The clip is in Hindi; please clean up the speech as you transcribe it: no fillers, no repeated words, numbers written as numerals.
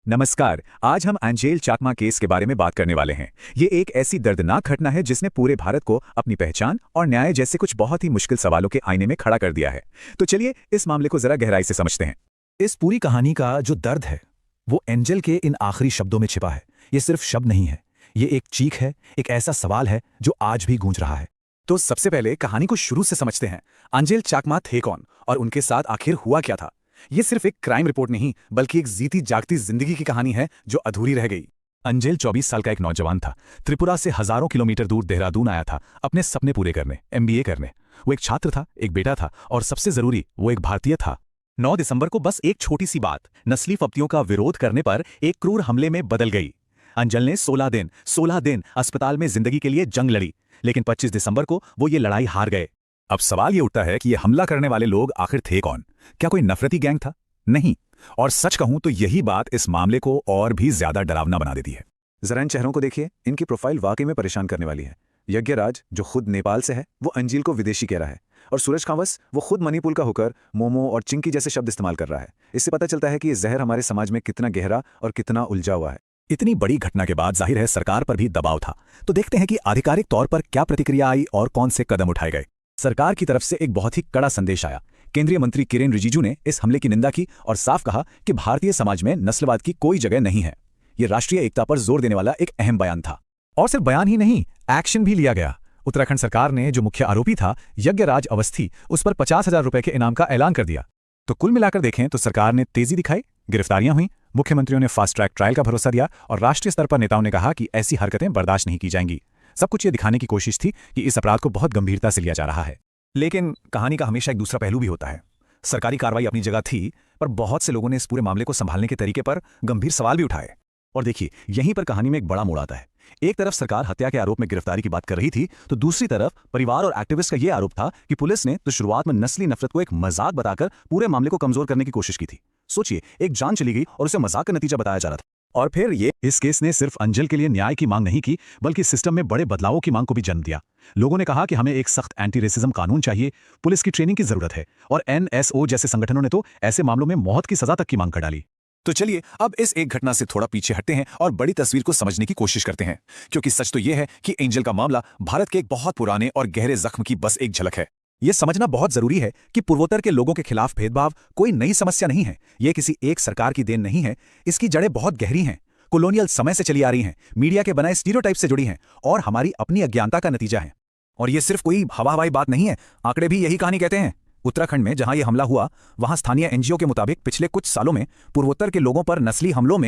नमस्कार। आज हम एंजेल चाकमा केस के बारे में बात करने वाले हैं। ये एक ऐसी दर्दनाक घटना है जिसने पूरे भारत को अपनी पहचान और न्याय जैसे कुछ बहुत ही मुश्किल सवालों के आईने में खड़ा कर दिया है। तो चलिए इस मामले को जरा गहराई से समझते हैं। इस पूरी कहानी का जो दर्द है वो एंजल के इन आखिरी शब्दों में छिपा है। ये सिर्फ शब्द नहीं है, ये एक चीख है, एक ऐसा सवाल है जो आज भी गूंज रहा है। तो सबसे पहले कहानी को शुरू से समझते हैं। एंजेल चाकमा थे कौन और उनके साथ आखिर हुआ क्या था? ये सिर्फ एक क्राइम रिपोर्ट नहीं बल्कि एक जीती जागती जिंदगी की कहानी है जो अधूरी रह गई। एंजेल 24 साल का एक नौजवान था। त्रिपुरा से हजारों किलोमीटर दूर देहरादून आया था अपने सपने पूरे करने, MBA करने। वो एक छात्र था, एक बेटा था और सबसे जरूरी वो एक भारतीय था। 9 दिसंबर को बस एक छोटी सी बात नस्ली फप्तियों का विरोध करने पर एक क्रूर हमले में बदल गई। एंजल ने 16 दिन अस्पताल में जिंदगी के लिए जंग लड़ी, लेकिन 25 दिसंबर को वो ये लड़ाई हार गए। अब सवाल ये उठता है कि ये हमला करने वाले लोग आखिर थे कौन? क्या कोई नफरती गैंग था? नहीं। और सच कहूं तो यही बात इस मामले को और भी ज्यादा डरावना बना देती है। जरा इन चेहरों को देखिए, इनकी प्रोफाइल वाकई में परेशान करने वाली है। यज्ञराज जो खुद नेपाल से है वो अंजील को विदेशी कह रहा है, और सूरज खावस वो खुद मणिपुर का होकर मोमो और चिंकी जैसे शब्द इस्तेमाल कर रहा है। इससे पता चलता है कि ये जहर हमारे समाज में कितना गहरा और कितना उलझा हुआ है। इतनी बड़ी घटना के बाद जाहिर है सरकार पर भी दबाव था। तो देखते हैं कि आधिकारिक तौर पर क्या प्रतिक्रिया आई और कौन से कदम उठाए गए। सरकार की तरफ से एक बहुत ही कड़ा संदेश आया। केंद्रीय मंत्री किरेन रिजिजू ने इस हमले की निंदा की और साफ कहा कि भारतीय समाज में नस्लवाद की कोई जगह नहीं है। ये राष्ट्रीय एकता पर जोर देने वाला एक अहम बयान था। और सिर्फ बयान ही नहीं, एक्शन भी लिया गया। उत्तराखंड सरकार ने जो मुख्य आरोपी था यज्ञराज अवस्थी, उस पर 50,000 रुपए के इनाम का ऐलान कर दिया। तो कुल मिलाकर देखें तो सरकार ने तेजी दिखाई, गिरफ्तारियां हुई, मुख्यमंत्रियों ने फास्ट ट्रैक ट्रायल का भरोसा दिया और राष्ट्रीय स्तर पर नेताओं ने कहा कि ऐसी हरकतें बर्दाश्त नहीं की जाएंगी। सब कुछ ये दिखाने की कोशिश थी कि इस अपराध को बहुत गंभीरता से लिया जा रहा है। लेकिन कहानी का हमेशा एक दूसरा पहलू भी होता है। सरकारी कार्रवाई अपनी जगह थी, पर बहुत से लोगों ने इस पूरे मामले को संभालने के तरीके पर गंभीर सवाल भी उठाए। और देखिए, यहीं पर कहानी में एक बड़ा मोड़ आता है। एक तरफ सरकार हत्या के आरोप में गिरफ्तारी की बात कर रही थी, तो दूसरी तरफ परिवार और एक्टिविस्ट का यह आरोप था कि पुलिस ने तो शुरुआत में नस्ली नफरत को एक मजाक बताकर पूरे मामले को कमजोर करने की कोशिश की थी। सोचिए, एक जान चली गई और उसे मजाक का नतीजा बताया जा रहा था। और फिर इस केस ने सिर्फ अंजल के लिए न्याय की मांग नहीं की, बल्कि सिस्टम में बड़े बदलावों की मांग को भी जन्म दिया। लोगों ने कहा कि हमें एक सख्त एंटी रेसिज्म कानून चाहिए, पुलिस की ट्रेनिंग की जरूरत है, और NSO जैसे संगठनों ने तो ऐसे मामलों में मौत की सजा तक की मांग कर डाली। तो चलिए अब इस एक घटना से थोड़ा पीछे हटते हैं और बड़ी तस्वीर को समझने की कोशिश करते हैं, क्योंकि सच तो यह है कि एंजल का मामला भारत के एक बहुत पुराने और गहरे जख्म की बस एक झलक है। यह समझना बहुत जरूरी है कि पूर्वोत्तर के लोगों के खिलाफ भेदभाव कोई नई समस्या नहीं है। यह किसी एक सरकार की देन नहीं है। इसकी जड़ें बहुत गहरी हैं, कॉलोनियल समय से चली आ रही हैं, मीडिया के बनाए स्टीरियोटाइप से जुड़ी हैं और हमारी अपनी अज्ञानता का नतीजा है। और यह सिर्फ कोई हवाई बात नहीं है, आंकड़े भी यही कहानी कहते हैं। उत्तराखंड में जहां यह हमला हुआ, वहां स्थानीय NGO के मुताबिक पिछले कुछ सालों में पूर्वोत्तर के लोगों पर नस्ली हमलों में